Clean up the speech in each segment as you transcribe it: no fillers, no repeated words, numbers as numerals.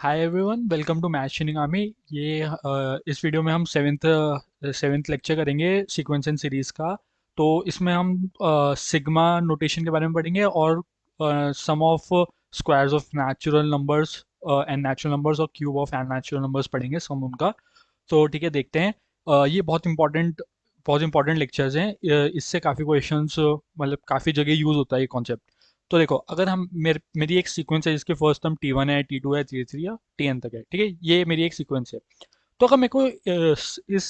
Hi everyone, welcome to Math Shinigami. ये इस video में हम सेवेंथ लेक्चर करेंगे सीक्वेंस एंड सीरीज का। तो इसमें हम सिग्मा नोटेशन के बारे में पढ़ेंगे और sum of squares of natural numbers n natural numbers और cube of n natural numbers पढ़ेंगे सम उनका। तो ठीक है, देखते हैं। ये बहुत इंपॉर्टेंट लेक्चर्स हैं। इससे काफ़ी क्वेश्चंस, मतलब काफ़ी जगह यूज़ होता है ये कॉन्सेप्ट। तो देखो, अगर हम मेरी एक सीक्वेंस है जिसके फर्स्ट टर्म T1 है, T2 है, T3 या Tn तक है, ठीक है, ये मेरी एक सीक्वेंस है। तो अगर मेरे को इस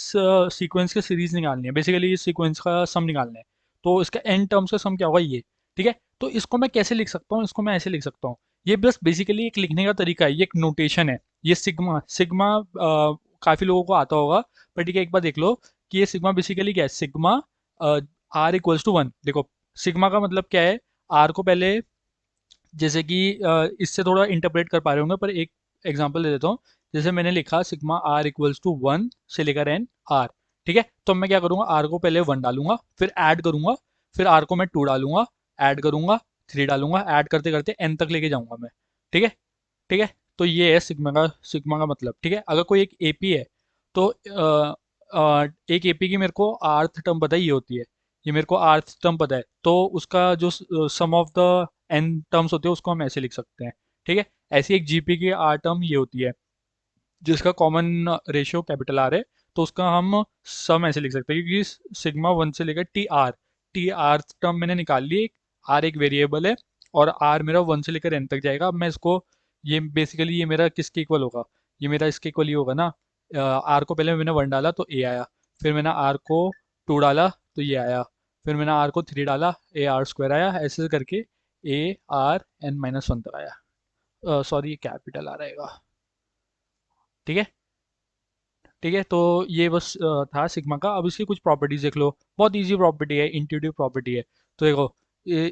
सीक्वेंस की सीरीज निकालनी है, बेसिकली इस सीक्वेंस का सम निकालना है, तो इसका एन टर्म्स का सम क्या होगा, ये। ठीक है, तो इसको मैं कैसे लिख सकता हूँ? इसको मैं ऐसे लिख सकता हूँ। ये बस बेसिकली एक लिखने का तरीका है, ये एक नोटेशन है। ये सिग्मा सिग्मा काफ़ी लोगों को आता होगा, पर ठीक है, एक बार देख लो कि ये सिग्मा बेसिकली क्या है। Sigma r equals to one. देखो, सिग्मा का मतलब क्या है। आर को पहले, जैसे कि इससे थोड़ा इंटरप्रेट कर पा रहे होंगे, पर एक एग्जांपल दे देता हूँ। जैसे मैंने लिखा sigma r equals to one से लेकर एन आर। ठीक है, तो मैं क्या करूँगा, आर को पहले वन डालूंगा, फिर ऐड करूंगा, फिर आर को मैं टू डालूंगा, ऐड करूंगा, थ्री डालूंगा, ऐड करते करते एन तक लेके जाऊंगा मैं। ठीक है। ठीक है, तो ये है सिग्मा का मतलब। ठीक है, अगर कोई एक एपी है, तो एक एपी की मेरे को आर्थ टर्म पता है, ये होती है। ये मेरे को आर्थ टर्म पता है, तो उसका जो सम ऑफ द एन टर्म्स होते हैं उसको हम ऐसे लिख सकते हैं। ठीक है, ऐसी एक जीपी की आर टर्म ये होती है, जिसका कॉमन रेशियो कैपिटल आर है। तो उसका हम सम ऐसे लिख सकते हैं, क्योंकि सिग्मा वन से लेकर टी आर टर्म मैंने निकाल ली। आर एक वेरिएबल है, और आर मेरा वन से लेकर एन तक जाएगा। अब मैं इसको, ये बेसिकली ये मेरा किसके इक्वल होगा, ये मेरा इसके इक्वल ही होगा ना। आर को पहले मैंने वन डाला तो ए आया, फिर मैंने आर को टू डाला तो ये आया, फिर मैंने आर को थ्री डाला, ए आर स्क्वायर आया, ऐसे करके a r n minus one तक आया। सॉरी, ये कैपिटल आ रहेगा। ठीक है। ठीक है, तो ये बस था सिग्मा का। अब इसकी कुछ प्रॉपर्टीज देख लो, बहुत इजी प्रॉपर्टी है, इंट्यूटिव प्रॉपर्टी है। तो देखो,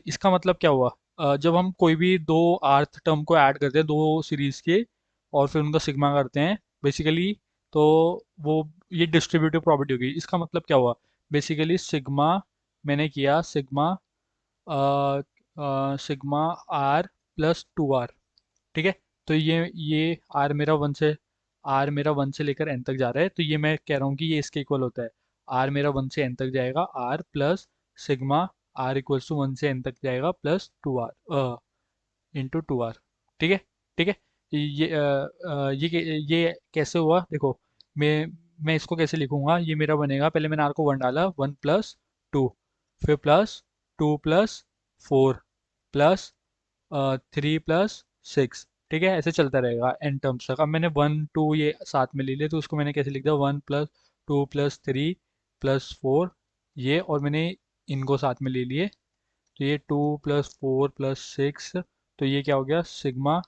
इसका मतलब क्या हुआ। जब हम कोई भी दो आर्थ टर्म को ऐड करते हैं, दो सीरीज के, और फिर उनका सिग्मा करते हैं बेसिकली, तो वो ये डिस्ट्रीब्यूटिव प्रॉपर्टी होगी। इसका मतलब क्या हुआ, बेसिकली सिग्मा, मैंने किया sigma sigma r plus two r. ठीक है, तो ये आर मेरा वन से लेकर एन तक जा रहा है, तो ये मैं कह रहा हूँ कि ये इसके इक्वल होता है। आर मेरा वन से एन तक जाएगा, r plus sigma r equals to one से एन तक जाएगा plus two r into two r. ठीक है। ठीक है, ये कैसे हुआ, देखो। मैं मैं इसको कैसे लिखूंगा, ये मेरा बनेगा, पहले मैंने आर को वन डाला, वन प्लस टू, फिर plus two plus four, plus three plus six. ठीक है, ऐसे चलता रहेगा एन टर्म्स तक। अब मैंने वन टू ये साथ में ले लिया, तो उसको मैंने कैसे लिख दिया, one plus two plus three plus four, ये, और मैंने इनको साथ में ले लिए। तो ये two plus four plus six, तो ये क्या हो गया, sigma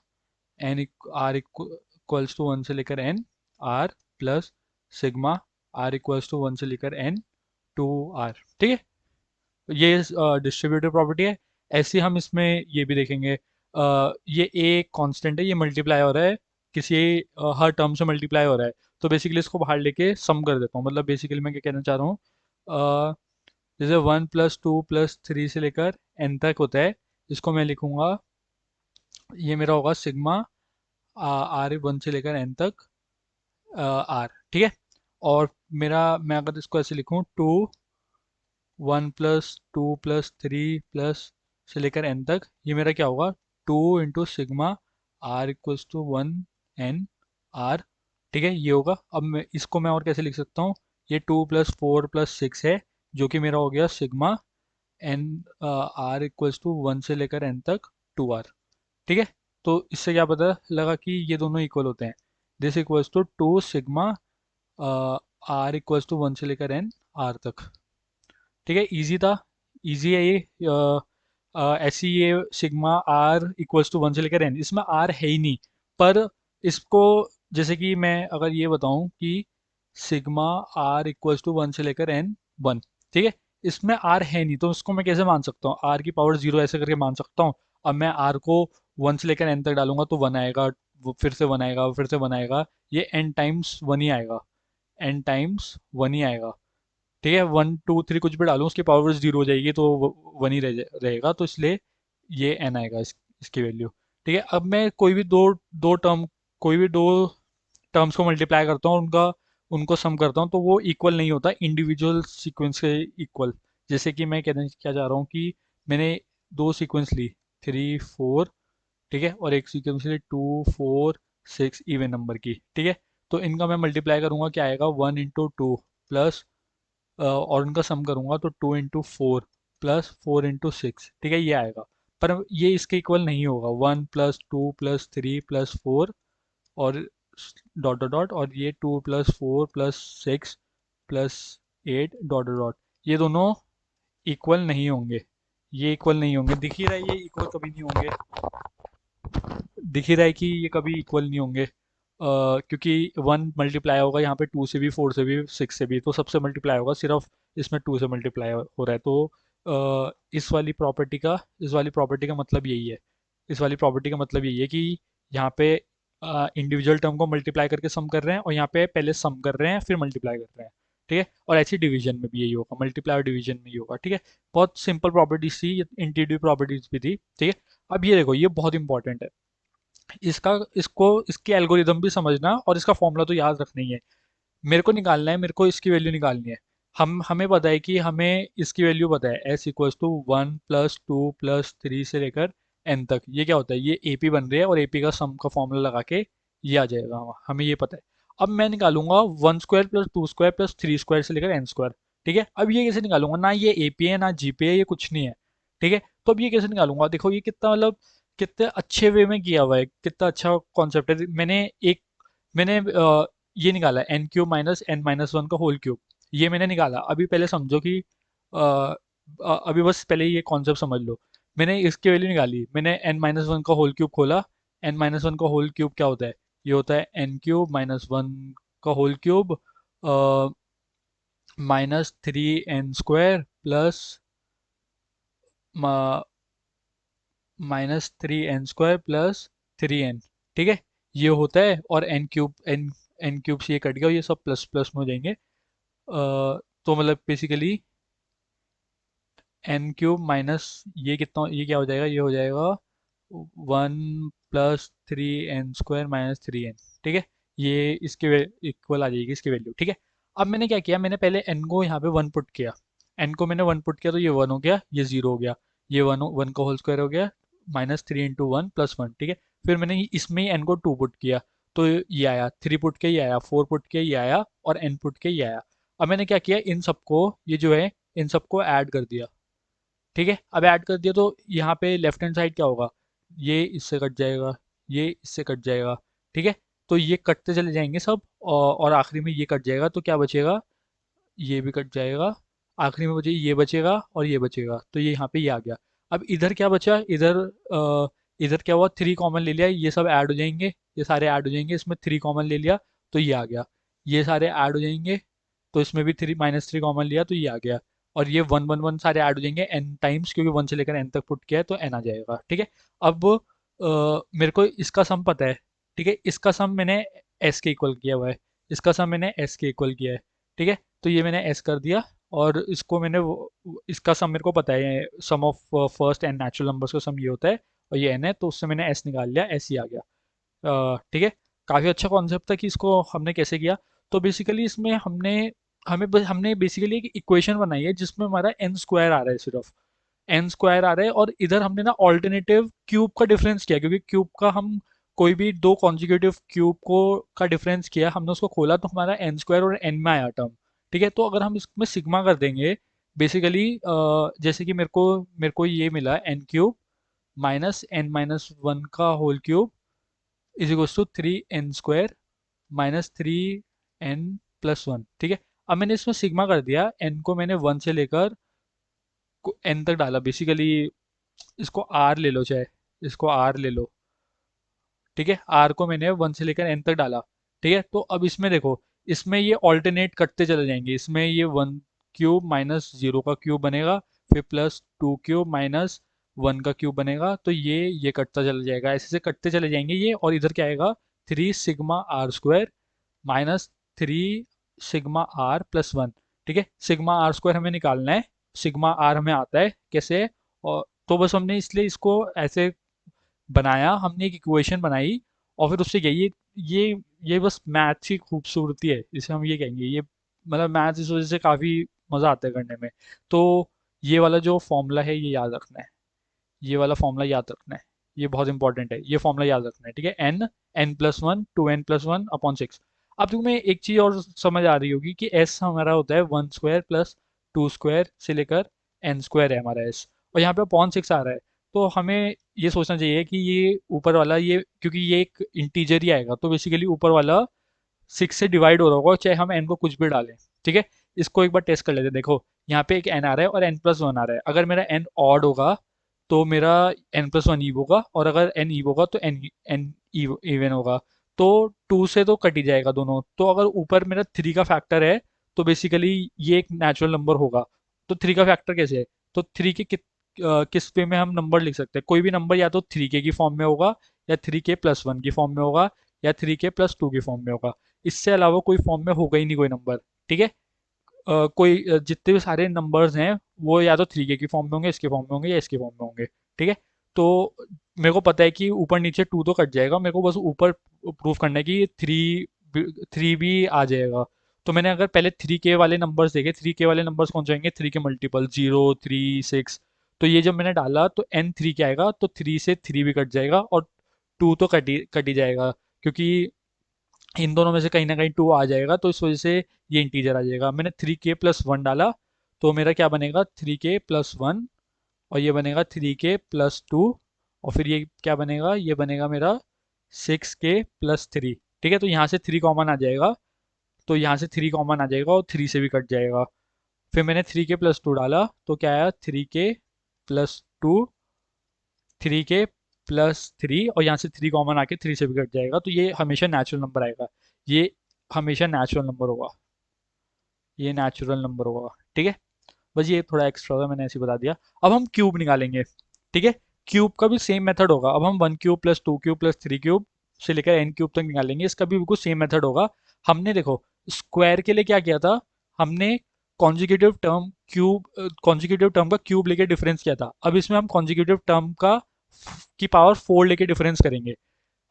n r equals to one से लेकर n r plus sigma r equals to one से लेकर एन टू आर। ठीक है, ये डिस्ट्रीब्यूटिव प्रॉपर्टी है। ऐसे हम इसमें ये भी देखेंगे। ये ए कांस्टेंट है, ये मल्टीप्लाई हो रहा है, किसी हर टर्म से मल्टीप्लाई हो रहा है। तो बेसिकली इसको बाहर लेके सम कर देता हूँ। मतलब बेसिकली मैं क्या कहना चाह रहा हूँ, जैसे one plus two plus three से लेकर एन तक होता है, इसको मैं लिखूंगा, ये मेरा होगा सिग्मा आर वन से लेकर एन तक आर। ठीक है, और मैं अगर इसको ऐसे लिखूँ, two one plus two plus three plus से लेकर एन तक, ये मेरा क्या होगा, two into sigma r equals to one n r. ठीक है, ये होगा। अब मैं और कैसे लिख सकता हूँ, ये two plus four plus six है, जो कि मेरा हो गया sigma n r equals to one से लेकर एन तक टू आर। ठीक है, तो इससे क्या पता लगा कि ये दोनों इक्वल होते हैं। This equals to two sigma r equals to one से लेकर एन आर तक। ठीक है, इजी था, इजी है ये। ऐसी ये sigma r equals to one से लेकर एन, इसमें आर है ही नहीं। पर इसको, जैसे कि मैं अगर ये बताऊं कि sigma r equals to one से लेकर एन वन, ठीक है, इसमें आर है नहीं, तो इसको मैं कैसे मान सकता हूँ, आर की पावर जीरो ऐसे करके मान सकता हूँ। अब मैं आर को वन से लेकर एन तक डालूंगा तो वन आएगा, वो फिर से वन आएगा, वो फिर से वन आएगा, ये एन टाइम्स वन ही आएगा, एन टाइम्स वन ही आएगा। ठीक है, वन टू थ्री कुछ भी डालूं, उसकी पावर जीरो हो जाएगी, तो वन ही रहेगा, तो इसलिए ये एन आएगा इसकी वैल्यू। ठीक है, अब मैं कोई भी दो दो टर्म कोई भी दो टर्म्स को मल्टीप्लाई करता हूँ, उनका उनको सम करता हूँ, तो वो इक्वल नहीं होता इंडिविजुअल सीक्वेंस के इक्वल। जैसे कि मैं कहना क्या चाह रहा हूँ कि मैंने दो सीक्वेंस ली, 3 4, ठीक है, और एक सीक्वेंस ली 2 4 6 इवन नंबर की, ठीक है। तो इनका मैं मल्टीप्लाई करूँगा, क्या आएगा, 1 × 2 प्लस, और उनका सम करूँगा तो 2 × 4 प्लस 4 × 6, ठीक है, ये आएगा। पर ये इसके इक्वल नहीं होगा, 1 + 2 + 3 + 4 और डॉट डॉट डॉट, और ये 2 + 4 + 6 + 8 डॉट डॉट डॉट, ये दोनों इक्वल नहीं होंगे। ये इक्वल नहीं होंगे, दिख ही रहा है, ये इक्वल कभी नहीं होंगे। दिख ही रहा है कि ये कभी इक्वल नहीं होंगे, क्योंकि 1 मल्टीप्लाई होगा यहाँ पे 2 से भी, 4 से भी, 6 से भी, तो सबसे मल्टीप्लाई होगा, सिर्फ इसमें 2 से मल्टीप्लाई हो रहा है। तो इस वाली प्रॉपर्टी का मतलब यही है। इस वाली प्रॉपर्टी का मतलब यही है कि यहाँ पे इंडिविजुअल टर्म को मल्टीप्लाई करके सम कर रहे हैं, और यहाँ पे पहले सम कर रहे हैं फिर मल्टीप्लाई कर रहे हैं, ठीक है। और ऐसी डिवीजन में भी यही होगा, मल्टीप्लाई और डिवीजन में ही होगा, ठीक है। बहुत सिंपल प्रॉपर्टीज थी, इंट्यूटिव प्रॉपर्टीज भी थी, ठीक है। अब ये देखो, ये बहुत इंपॉर्टेंट है। इसको इसके एल्गोरिदम भी समझना, और इसका फॉर्मूला तो याद रखना ही है। मेरे को निकालना है, मेरे को इसकी वैल्यू निकालनी है। हमें पता है कि हमें इसकी वैल्यू पता है, S = 1 + 2 + 3 से लेकर n तक। ये क्या होता है, ये AP बन रही है, और AP का सम का फॉर्मूला लगा के ये आ जाएगा, हमें ये पता है। अब मैं निकालूंगा 1² + 2² + 3² से लेकर n², ठीक है। अब ये कैसे निकालूंगा, ना ये AP है ना GP है, ये कुछ नहीं है, ठीक है। तो अब ये कैसे निकालूंगा, देखो ये कितना मतलब कितने अच्छे वे में किया हुआ है, कितना अच्छा कॉन्सेप्ट है। मैंने ये निकाला n³ - n - 1 का होल क्यूब, ये मैंने निकाला। अभी पहले समझो कि अभी बस पहले ये कॉन्सेप्ट समझ लो। मैंने इसकी वैल्यू निकाली, मैंने n - 1 का होल क्यूब खोला। n - 1 का होल क्यूब क्या होता है, ये होता है n³ - 1 का whole cube -3n² plus -3n² + 3n, ठीक है, ये होता है। और n³ से ये कट गया, और ये सब प्लस प्लस में हो जाएंगे। तो मतलब बेसिकली n³ माइनस ये कितना, ये क्या हो जाएगा, ये हो जाएगा 1 + 3n² - 3n, ठीक है। ये इसके इक्वल आ जाएगी इसकी वैल्यू, ठीक है। अब मैंने क्या किया, मैंने पहले n को यहाँ पे 1 पुट किया। n को मैंने 1 पुट किया तो ये 1 हो गया, ये 0 हो गया, ये 1 1 का होल स्क्वायर हो गया, -3 × 1 + 1, ठीक है। फिर मैंने इसमें ही n को 2 पुट किया, तो ये आया, 3 पुट के ये आया, 4 पुट के ये आया, और n पुट के ये आया। अब मैंने क्या किया, इन सबको, ये जो है, इन सबको ऐड कर दिया, ठीक है। अब ऐड कर दिया तो यहाँ पे लेफ्ट हैंड साइड क्या होगा, ये इससे कट जाएगा, ये इससे कट जाएगा, ठीक है। तो ये कटते चले जाएंगे सब, और आखिरी में ये कट जाएगा, तो क्या बचेगा, ये भी कट जाएगा, आखिरी में बचे ये बचेगा और ये बचेगा, तो ये यहाँ पे ये आ गया। अब इधर क्या बचा, इधर क्या हुआ, 3 कॉमन ले लिया, ये सब ऐड हो जाएंगे, ये सारे ऐड हो जाएंगे, इसमें 3 कॉमन ले लिया तो ये आ गया, ये सारे ऐड हो जाएंगे, तो इसमें भी -3 कॉमन लिया तो ये आ गया, और ये 1 1 1 सारे ऐड हो जाएंगे n टाइम्स, क्योंकि 1 से लेकर n तक पुट किया है तो n आ जाएगा, ठीक है। अब मेरे को इसका सम पता है, ठीक है, इसका सम मैंने s के इक्वल किया हुआ है, इसका सम मैंने s के इक्वल किया है, ठीक है। तो ये मैंने s कर दिया, और इसको मैंने इसका सम मेरे को पता है, sum of first n natural numbers का सम ये होता है, और ये n है, तो उससे मैंने s निकाल लिया, s ही आ गया। ठीक है। काफ़ी अच्छा कॉन्सेप्ट था कि इसको हमने कैसे किया। तो बेसिकली इसमें हमने बेसिकली एक इक्वेशन बनाई है जिसमें हमारा n² आ रहा है, सिर्फ n² आ रहा है, और इधर हमने ना ऑल्टरनेटिव क्यूब का डिफरेंस किया, क्योंकि क्यूब का हम कोई भी दो कॉन्जिक्यूटिव क्यूब को का डिफरेंस किया, हमने उसको खोला तो हमारा n² और n में आया टर्म, ठीक है। तो अगर हम इसमें सिग्मा कर देंगे, बेसिकली जैसे कि मेरे को ये मिला n³ -n - 1 का होल क्यूब = 3n² -3n + 1, ठीक है। अब मैंने इसमें सिग्मा कर दिया, n को मैंने 1 से लेकर n तक डाला, बेसिकली इसको r ले लो, चाहे इसको r ले लो, ठीक है। r को मैंने 1 से लेकर n तक डाला, ठीक है। तो अब इसमें देखो, इसमें ये ऑल्टरनेट कटते चले जाएंगे, इसमें ये 1³ -0 का क्यूब बनेगा, फिर +2³ -1 का क्यूब बनेगा, तो ये कटता चला जाएगा, ऐसे से कटते चले जाएंगे ये, और इधर क्या आएगा, 3 σr² -3 σr + 1, ठीक है। σr² हमें निकालना है, सिग्मा आर हमें आता है कैसे, और तो बस हमने इसलिए इसको ऐसे बनाया, हमने एक इक्वेशन बनाई, और फिर उससे यही ये ये बस मैथ्स की खूबसूरती है, इसे हम ये कहेंगे। ये मतलब मैथ्स इस वजह से काफ़ी मज़ा आता है करने में। तो ये वाला जो फॉर्मूला है ये याद रखना है, ये वाला फॉर्मूला याद रखना है, ये बहुत इंपॉर्टेंट है, ये फॉर्मूला याद रखना है, ठीक है। N, n plus one, two n plus one upon six. अब तुम्हें एक चीज़ और समझ आ रही होगी कि एस हमारा होता है one square plus two square से लेकर एन स्क्वायर है हमारा एस, और यहाँ पे अपॉन सिक्स आ रहा है। तो हमें ये सोचना चाहिए कि ये ऊपर वाला, ये क्योंकि ये एक इंटीजर ही आएगा, तो बेसिकली ऊपर वाला सिक्स से डिवाइड हो रहा होगा, चाहे हम एन को कुछ भी डालें, ठीक है। इसको एक बार टेस्ट कर लेते हैं। देखो यहाँ पे एक एन आ रहा है और एन प्लस वन आ रहा है। अगर मेरा एन ऑड होगा तो मेरा एन प्लस वन ईव होगा, और अगर एन ईव होगा तो एन एन इवन होगा। तो टू से तो कट ही जाएगा दोनों। तो अगर ऊपर मेरा थ्री का फैक्टर है तो बेसिकली ये एक नेचुरल नंबर होगा। तो थ्री का फैक्टर कैसे है? तो थ्री के किस पे में हम नंबर लिख सकते हैं? कोई भी नंबर या तो थ्री के की फॉर्म में होगा, या थ्री के प्लस वन की फॉर्म में होगा, या थ्री के प्लस टू की फॉर्म में होगा। इससे अलावा कोई फॉर्म में होगा ही नहीं कोई नंबर, ठीक है। जितने भी सारे नंबर्स हैं वो या तो थ्री के की फॉर्म में होंगे, इसके फॉर्म में होंगे, या इसके फॉर्म में होंगे, ठीक है। तो मेरे को पता है कि ऊपर नीचे टू तो कट जाएगा, मेरे को बस ऊपर प्रूफ करना है कि थ्री थ्री भी आ जाएगा। तो मैंने अगर पहले थ्री के वाले नंबर्स देखे, थ्री के वाले नंबर्स कौन से आएंगे? थ्री के मल्टीपल, जीरो, थ्री, सिक्स। तो ये जब मैंने डाला तो एन थ्री क्या आएगा? तो थ्री से थ्री भी कट जाएगा, और टू तो कट ही जाएगा, क्योंकि इन दोनों में से कहीं ना कहीं टू आ जाएगा, तो इस वजह से ये इंटीजर आ जाएगा। मैंने थ्री के प्लस वन डाला, तो मेरा क्या बनेगा? थ्री के प्लस वन, और ये बनेगा थ्री के प्लस टू, और फिर ये क्या बनेगा? ये बनेगा मेरा सिक्स के प्लस थ्री, ठीक है। तो यहाँ से थ्री कॉमन आ जाएगा, तो यहाँ से थ्री कॉमन आ जाएगा और थ्री से भी कट जाएगा। फिर मैंने थ्री के प्लस टू डाला, तो क्या आया? थ्री के प्लस टू, थ्री के प्लस थ्री, और यहाँ से थ्री कॉमन आके थ्री से भी कट जाएगा, तो ये हमेशा नेचुरल नंबर आएगा। ये हमेशा नेचुरल नंबर होगा, ये नेचुरल नंबर होगा, ठीक है। बस ये थोड़ा एक्स्ट्रा था, मैंने ऐसे ही बता दिया। अब हम क्यूब निकालेंगे, ठीक है। क्यूब का भी सेम मेथड होगा। अब हम one cube plus two cube plus three cube से लेकर एन क्यूब तक निकालेंगे, इसका भी बिल्कुल सेम मेथड होगा। हमने देखो स्क्वायर के लिए क्या किया था? हमने कॉन्जिक्यूटिव टर्म का क्यूब लेके डिफरेंस किया था। अब इसमें हम कॉन्जिक्यूटिव टर्म का की पावर फोर लेके डिफरेंस करेंगे।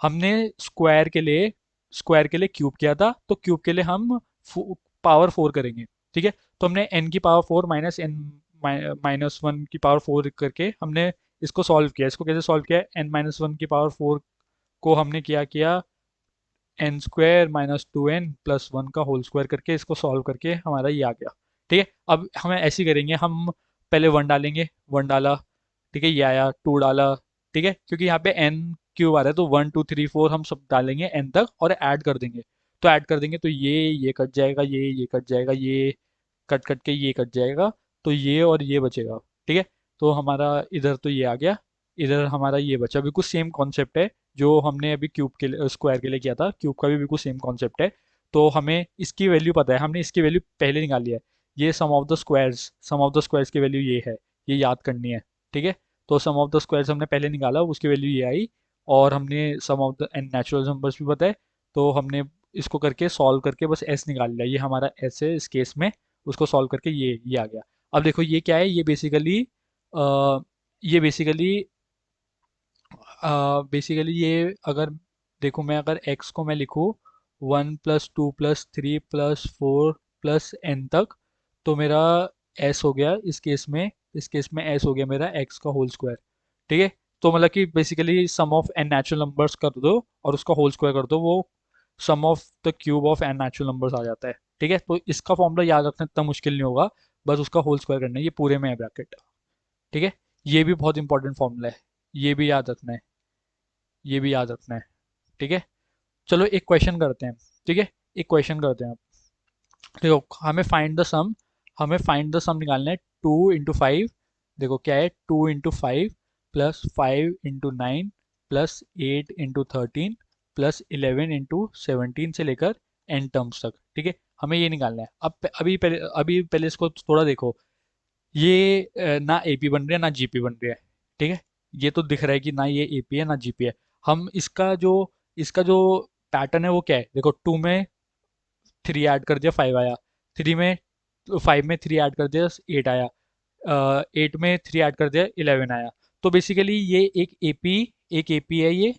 हमने स्क्वायर के लिए क्यूब किया था, तो क्यूब के लिए हम पावर फोर करेंगे, ठीक है। तो हमने एन की power four minus n minus one की पावर फोर करके हमने इसको सॉल्व किया। इसको कैसे सॉल्व किया? एन माइनस वन की पावर फोर को हमने क्या किया? N square minus two n plus one का होल स्क्वायर करके इसको सॉल्व करके हमारा ये आ गया, ठीक है। अब हमें ऐसे ही करेंगे, हम पहले वन डालेंगे, वन डाला, ठीक है, ये आया, टू डाला, ठीक है, क्योंकि यहाँ पे एन क्यूब आ रहा है, तो वन टू थ्री फोर हम सब डालेंगे एन तक और ऐड कर देंगे। तो ऐड कर देंगे तो ये कट जाएगा, ये कट जाएगा, ये कट कट के ये कट जाएगा, तो ये और ये बचेगा, ठीक है। तो हमारा इधर तो ये आ गया, इधर हमारा ये बचा। बिल्कुल सेम कॉन्सेप्ट है जो हमने अभी क्यूब के लिए, स्क्वायर के लिए किया था। क्यूब का भी बिल्कुल सेम कॉन्सेप्ट है। तो हमें इसकी वैल्यू पता है, हमने इसकी वैल्यू पहले निकाली है। ये सम ऑफ द स्क्वायर्स की वैल्यू ये है, ये याद करनी है, ठीक है। तो सम ऑफ द स्क्वायर्स हमने पहले निकाला, उसकी वैल्यू ये आई। और हमने sum of the n natural numbers भी पता है, तो हमने इसको करके सॉल्व करके बस एस निकाल लिया। ये हमारा एस है इस केस में, उसको सॉल्व करके ये आ गया। अब देखो ये क्या है? ये बेसिकली बेसिकली ये, अगर देखो मैं अगर x को मैं लिखूँ one plus two plus three plus four plus n तक, तो मेरा s हो गया इस केस में s हो गया मेरा x का होल स्क्वायर, ठीक है। तो मतलब कि basically sum of n natural numbers कर दो और उसका होल स्क्वायर कर दो, वो sum of the cube of n natural numbers आ जाता है, ठीक है। तो इसका फॉर्मूला याद रखना इतना मुश्किल नहीं होगा, बस उसका होल स्क्वायर करना है, ये पूरे में है ब्रैकेट, ठीक है। ये भी बहुत इंपॉर्टेंट फॉर्मूला है, ये भी याद रखना है, ये भी याद रखना है, ठीक है। चलो एक क्वेश्चन करते हैं, ठीक है। एक क्वेश्चन करते हैं आप। देखो हमें फाइंड द सम निकालना है। टू इंटू फाइव, देखो क्या है? Two into five plus five into nine plus eight into thirteen plus eleven into seventeen से लेकर एन टर्म्स तक, ठीक है। हमें ये निकालना है। अब अभी पहले इसको थोड़ा देखो। ये ना एपी बन रही है ना जीपी बन रही है, ठीक है। ये तो दिख रहा है कि ना ये एपी है ना जीपी है। हम इसका जो पैटर्न है वो क्या है? देखो टू में थ्री ऐड कर दिया, फाइव आया। थ्री में फाइव में थ्री ऐड कर दिया, एट आया। एट में थ्री ऐड कर दिया, इलेवन आया। तो बेसिकली ये एक एपी है ये,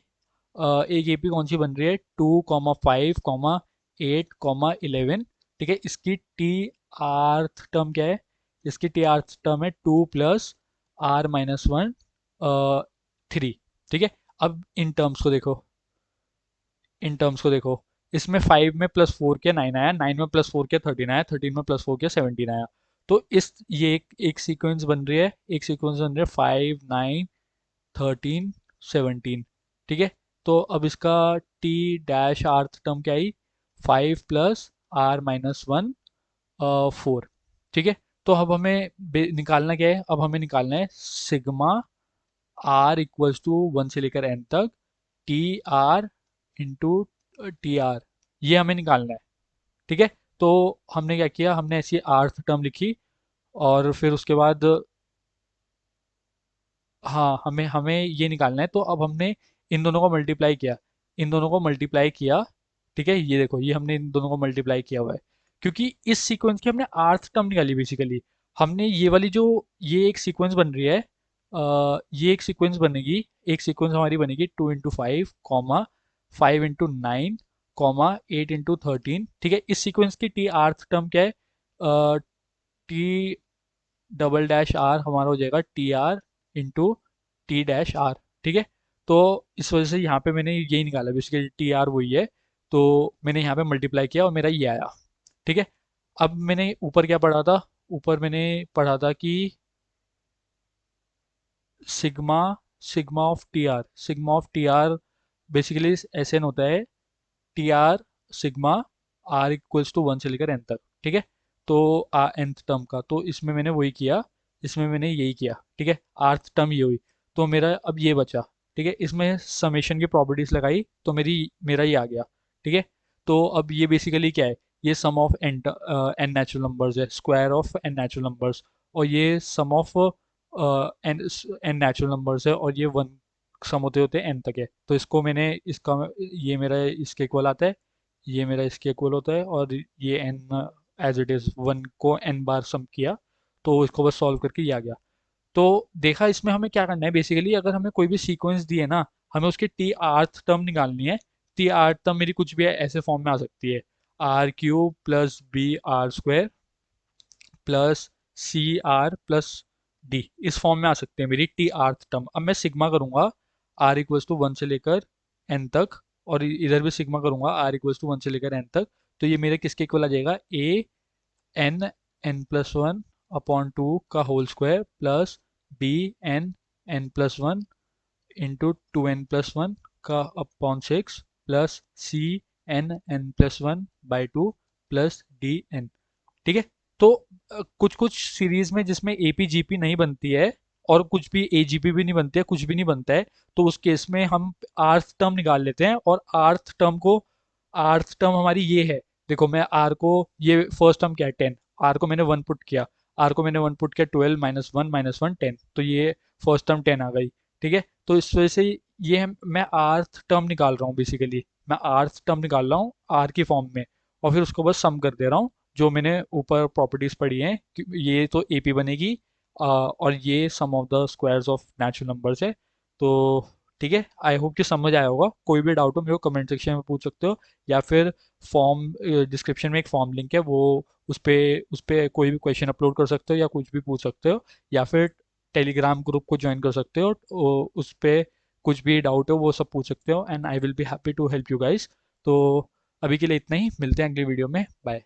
एक एपी कौन सी बन रही है, 2,5,8,11। ठीक है, इसकी टी आर्थ टर्म क्या है, इसकी टी आर्थ टर्म है 2 + r - 1 3। ठीक है, अब इन टर्म्स को देखो, इसमें 5 में +4 के 9 आया, 9 में +4 के 13 आया, 13 में +4 के 17 आया। तो इस ये एक सीक्वेंस बन रही है, एक सीक्वेंस बन रही है 5, 9, 13, 17। ठीक है, तो अब इसका टी डैश आर्थ टर्म क्या आई, 5 + r - 1 4। ठीक है, तो अब हमें निकालना क्या है, अब हमें निकालना है सिग्मा r = 1 से लेकर n तक T r into T R, ये हमें निकालना है। ठीक है, तो हमने क्या किया, हमने ऐसी आर्थ टर्म लिखी, और फिर उसके बाद हाँ, हमें हमें ये निकालना है, तो अब हमने इन दोनों को मल्टीप्लाई किया, इन दोनों को मल्टीप्लाई किया। ठीक है, ये देखो, ये हमने इन दोनों को मल्टीप्लाई किया हुआ है, क्योंकि इस सीक्वेंस की हमने आर्थ टर्म निकाली बेसिकली। हमने ये वाली जो ये एक सीक्वेंस बन रही है, ये एक सीक्वेंस बनेगी, एक सीक्वेंस हमारी बनेगी 2 × 5, 5 × 9, 8 × 13। ठीक है, इस सीक्वेंस की टी आर्थ टर्म क्या है, टी डबल डैश आर हमारा हो जाएगा t r into t dash r. ठीक है, तो इस वजह से यहाँ पे मैंने यही निकाला, बेसिकली टी आर वही है, तो मैंने यहाँ पे मल्टीप्लाई किया और मेरा ये आया। ठीक है, अब मैंने ऊपर क्या पढ़ा था, ऊपर मैंने पढ़ा था कि sigma sigma of T R, sigma of T R basically ऐसे होता है, टी आर सिग्मा r = 1 से लेकर n तक। ठीक है, तो nth टर्म का, तो इसमें मैंने वही किया, इसमें मैंने यही किया। ठीक है, आर्थ टर्म ये हुई, तो मेरा अब ये बचा। ठीक है, इसमें समेशन की प्रॉपर्टीज लगाई, तो मेरा ये आ गया। ठीक है, तो अब ये बेसिकली क्या है, ये sum of n natural numbers है, square of n natural numbers, और ये sum of n n natural numbers है, और ये वन सम होते होते एन तक है। तो इसको मैंने इसका ये मेरा इसके इक्वल आता है, ये मेरा इसके इक्वल होता है, और ये एन एज इट इज़ 1 को n बार सम किया, तो इसको बस सॉल्व करके ये आ गया। तो देखा, इसमें हमें क्या करना है बेसिकली, अगर हमें कोई भी सीक्वेंस दी है ना, हमें उसकी टी आर्थ टर्म निकालनी है। टी आर्थ टर्म मेरी कुछ भी ऐसे फॉर्म में आ सकती है, r³ + b r² plus CR + D, इस फॉर्म में आ सकते हैं मेरी टी आर्थ टर्म। अब मैं सिग्मा करूंगा r = 1 से लेकर n तक, और इधर भी सिग्मा करूंगा r = 1 से लेकर n तक। तो ये मेरे किसके इक्वल आ जाएगा, a n n+1/2 का whole square plus b n n+1 × 2n+1 का upon 6 plus c n n+1/2 plus dn। ठीक है, तो कुछ कुछ सीरीज में जिसमें एपीजीपी नहीं बनती है, और कुछ भी एजीपी भी नहीं बनती है, कुछ भी नहीं बनता है, तो उस केस में हम आर्थ टर्म निकाल लेते हैं, और आर्थ टर्म हमारी ये है। देखो, मैं आर को, ये फर्स्ट टर्म क्या है 10, आर को मैंने 1 पुट किया, 12 -1 - 1 10, तो ये फर्स्ट टर्म 10 आ गई। ठीक है, तो इस वजह से मैं आर्थ टर्म निकाल रहा हूँ बेसिकली, मैं आर्थ टर्म निकाल रहा हूँ आर की फॉर्म में, और फिर उसको बस सम कर दे रहा हूँ, जो मैंने ऊपर प्रॉपर्टीज पढ़ी हैं कि ये तो एपी बनेगी, और ये sum of the squares of natural numbers है। तो ठीक है, आई होप कि समझ आया होगा। कोई भी डाउट हो मेरे को कमेंट सेक्शन में पूछ सकते हो, या फिर फॉर्म डिस्क्रिप्शन में एक फॉर्म लिंक है, वो उस पे कोई भी क्वेश्चन अपलोड कर सकते हो, या कुछ भी पूछ सकते हो, या फिर टेलीग्राम ग्रुप को ज्वाइन कर सकते हो, उस पे कुछ भी डाउट हो वो सब पूछ सकते हो, and I will be happy to help you guys. तो अभी के लिए इतना ही, मिलते हैं अगली वीडियो में, बाय।